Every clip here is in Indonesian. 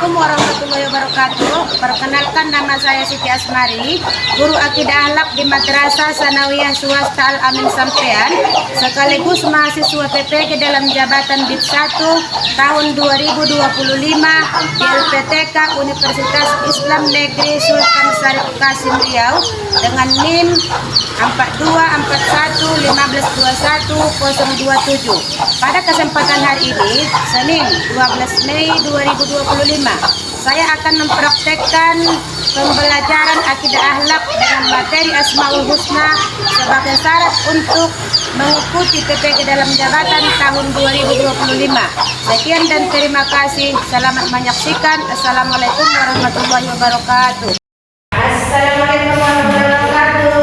Assalamualaikum warahmatullahi wabarakatuh. Perkenalkan, nama saya Siti Asmari, guru akidah akhlak di Madrasah Sanawiyah Swasta Al Amin Sampean, sekaligus mahasiswa PPG dalam jabatan BIP 1 tahun 2025 di LPTK Universitas Islam Negeri Sultan Syarif Qasim Riau dengan NIM 42411521 Pada kesempatan hari ini, Senin 12 Mei 2025, saya akan mempraktekkan pembelajaran akidah akhlak dengan materi Asmaul Husna sebagai syarat untuk mengikuti PPG dalam jabatan tahun 2025. Sekian dan terima kasih. Selamat menyaksikan. Assalamualaikum warahmatullahi wabarakatuh. Assalamualaikum warahmatullahi wabarakatuh.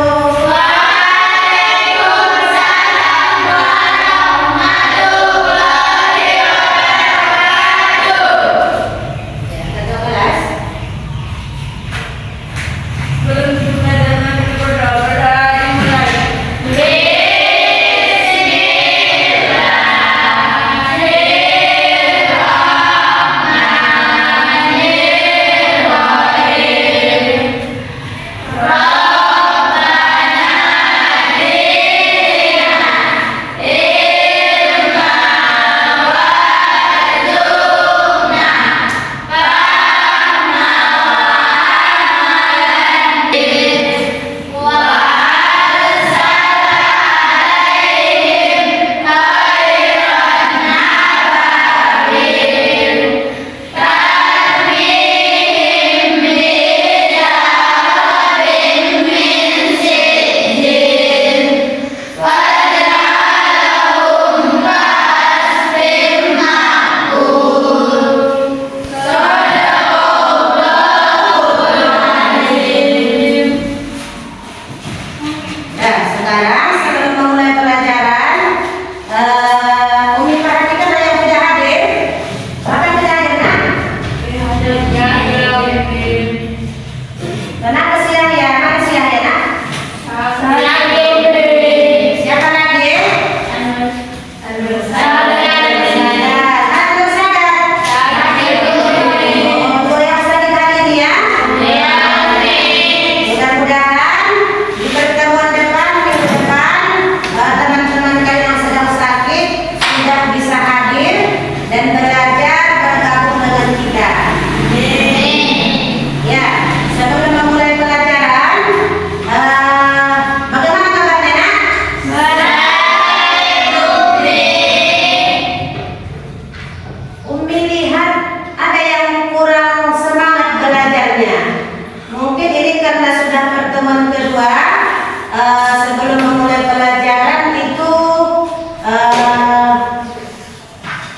Sebelum memulai pelajaran itu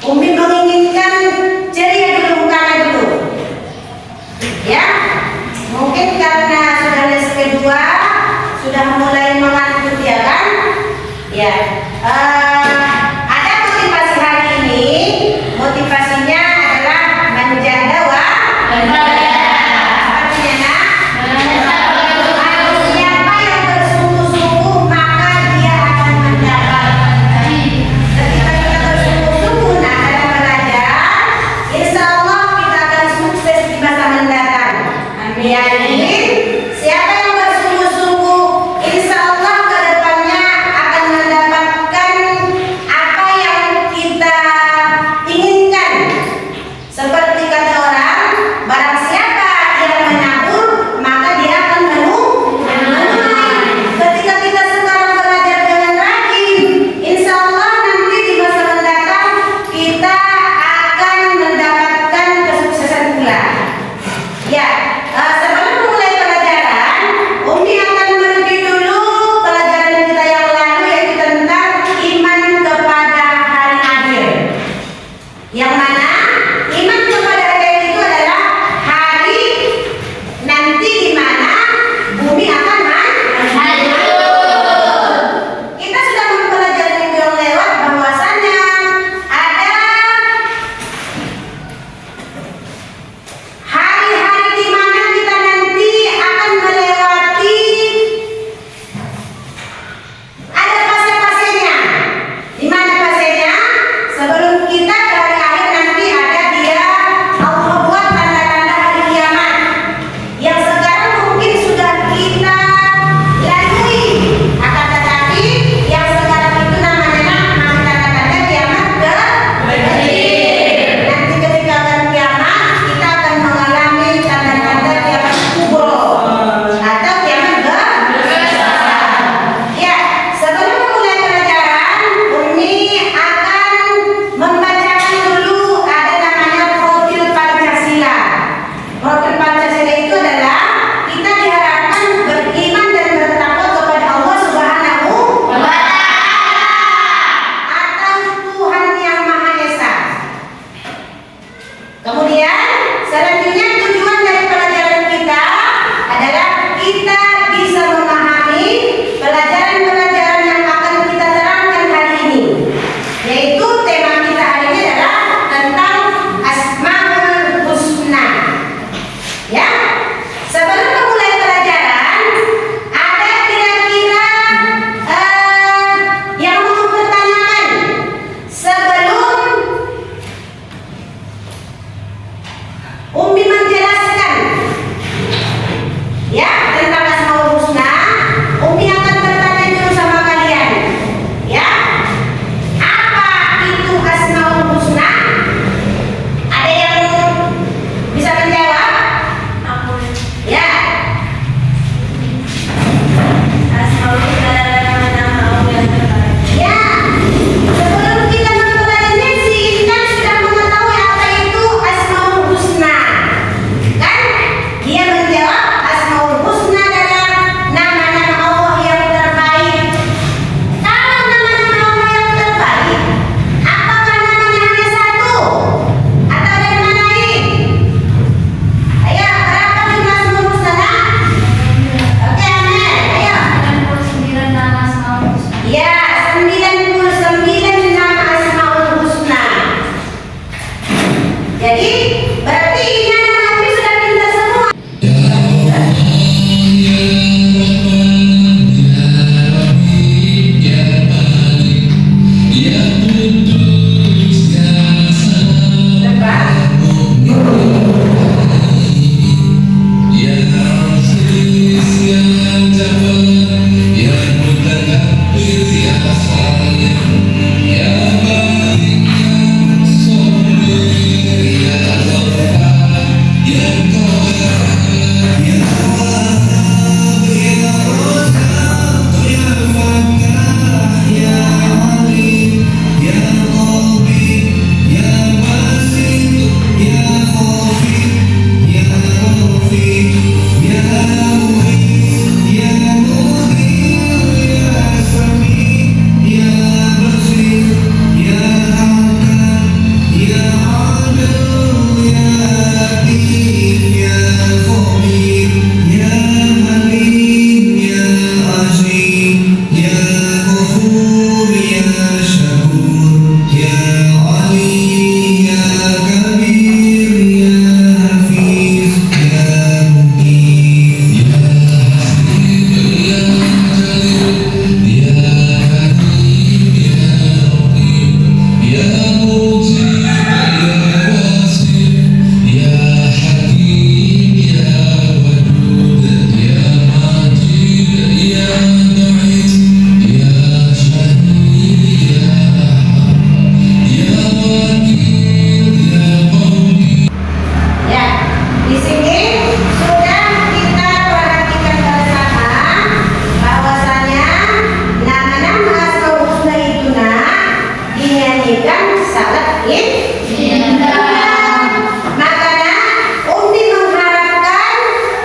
Umi menginginkan ceria dulu mukanya dulu, ya. Mungkin karena sudah les kedua, sudah mulai mengantuk, ya kan? Ya. Ada motivasi hari ini. Motivasinya adalah menjaga siapa yang bersungguh-sungguh, insya Allah ke depannya akan mendapatkan apa yang kita inginkan. Seperti kata orang, barang siapa yang menabur, maka dia akan menuai. Ketika kita sekarang belajar dengan rajin, insya Allah nanti di masa mendatang kita akan mendapatkan kesuksesan pula. Ya. Sebelum mulai sini sudah kita perhatikan bersama bahwasanya nama-nama Asmaul Husna itu dinyanyikan salat Id. Makanya Umi mengharapkan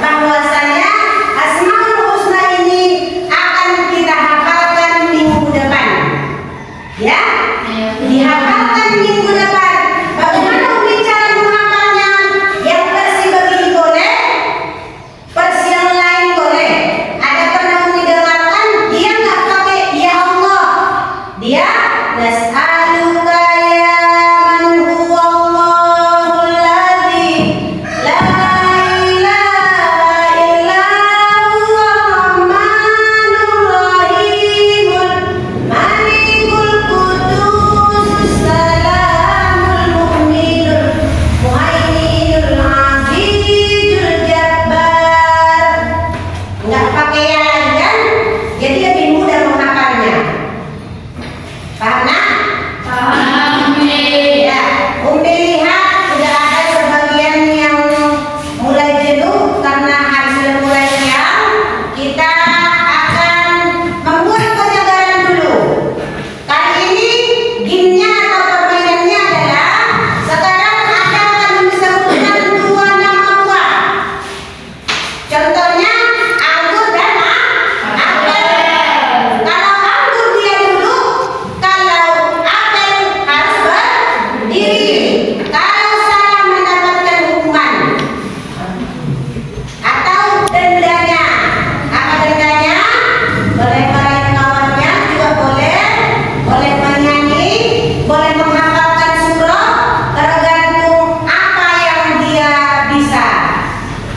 bahwasanya Asmaul Husna ini akan kita hafalkan minggu depan. Ya, dihafalkan minggu depan. Bagaimana Umi cara menghafalnya? Yang versi begini boleh, versi yang lain boleh. Ada pernah Umi dengarkan dia nggak pakai ya Allah, dia nas'aluka ya man huwa Allahul ladzi la ilaha illa huwa rahmanur rahimul malikul qudus salamul mu'minul muhaiminul azizul jabbar. Nggak pakai ya lagi kan? Jadi lebih mudah menghafalnya. Paham nak? Ya, Umi lihat sudah ada sebagian yang mulai jenuh karena hari sudah mulai siang. Kita akan membuat penyegaran dulu. Kali ini gamenya atau permainannya adalah sekarang Anda akan disebutkan dua nama buah. Contohnya anggur dan apel. Kalau anggur dia dulu, kalau apel harus berdiri. Kalau salah mendapatkan hukuman atau dendanya. Apa dendanya? Boleh marahin kawannya juga boleh, boleh menyanyi, boleh menghafalkan surah, tergantung apa yang dia bisa.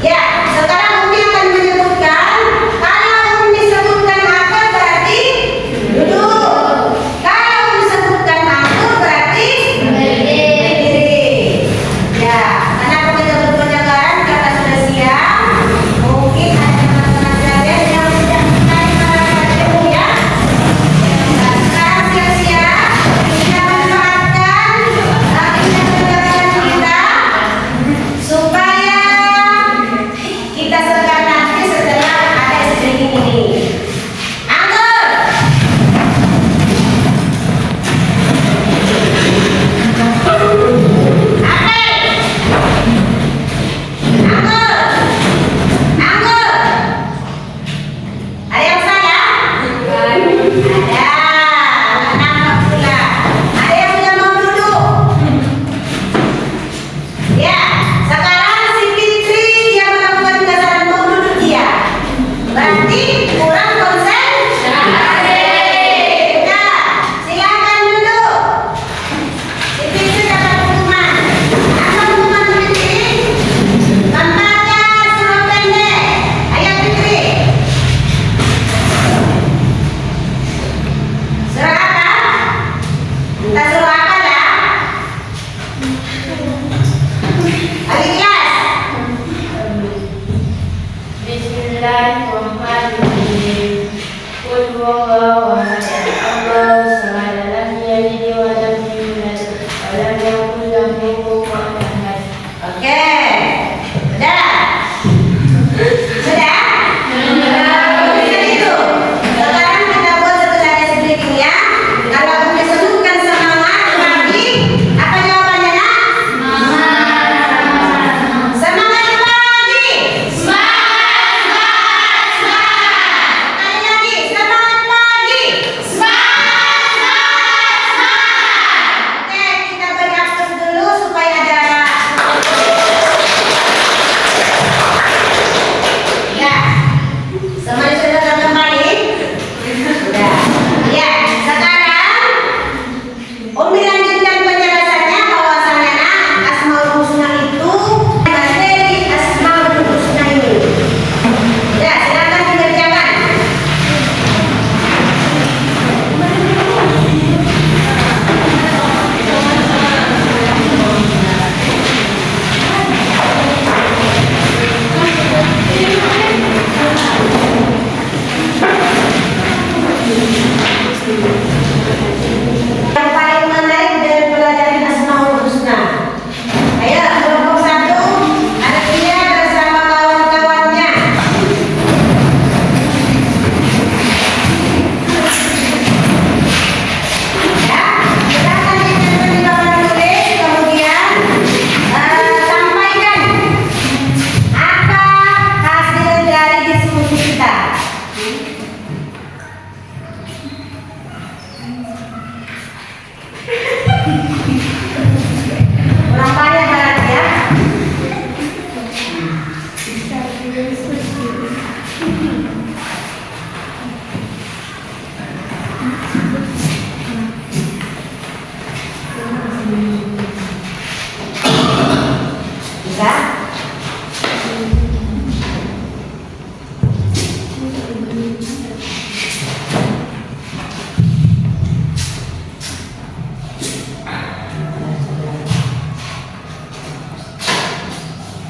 Ya, sekarang Umi akan menyebutkan. Kalau Umi sebutkan apa berarti duduk. Kalau Umi sebutkan anggur berarti berdiri. Ya, karena kita berpenyegaran karena sudah siang. Mungkin ada teman-teman sekalian yang sudah mulai merasakan ya. Sekarang siap-siap kita manfaatkan penyegaran kita supaya kita segar nanti setelah ada sedikit ini. Anggur. Apel. Anggur. Ada yang salah? Ada. Nggak nampak pula. Ada yang sudah mau duduk? Ya, sekarang si Fitri dia melakukan kesalahan mau duduk dia. Berarti kurang konsentrasi. Ya, silakan duduk. Si Fitri dapat hukuman. Apa hukuman Fitri? Membaca surah pendek. Ayo Fitri. Surah apa? Entah surah apa dah. Al-Ikhlas. Bismillahirrahmanirrahim. Qul huwallahu ahad, Allahu samad, lam yalid wa lam yulad wa lam yakul lahu kufuwan ahad. Oke. Sudah? Sudah? Bisa itu. Sekarang kita buat satu lagi sedikit ya. Kalau Umi sebutkan semangat pagi, apa jawabannya nak? Semangat pagi. Semangat. Bisa?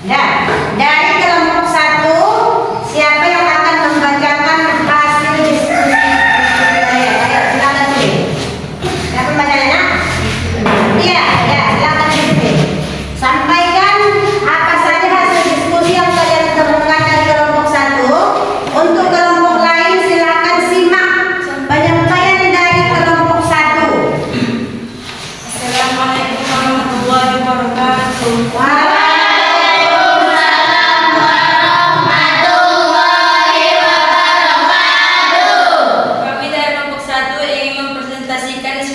Ya, dari kelompok 1, siapa yang akan membacakan hasil diskusi? Ayo, silakan tulis. Siapa bacanya? Iya, ya, silakan tulis. Sampaikan apa saja hasil diskusi yang kalian temukan dari kelompok 1. Untuk kelompok lain silakan simak penyampaian dari kelompok 1. Assalamualaikum warahmatullahi wabarakatuh. Kami dari kelompok 1 ingin mempresentasikan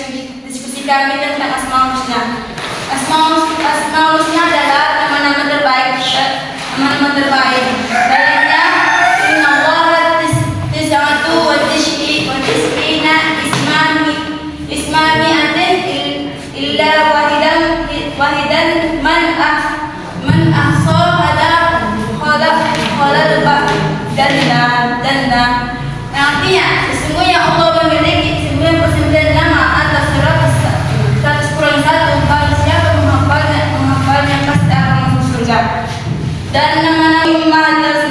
diskusi kami tentang Asmaul Husna. Asmaul Husna adalah nama-nama terbaik. Dalilnya Inna Allaha tis'atu wa tis'ina isman mi'atin illa wahidan man ahsaha khalal dan artinya sesungguhnya Allah memiliki 99 nama atau 100 kurang 1. Barang siapa menghafalnya pasti akan masuk surga. Dan nama-nama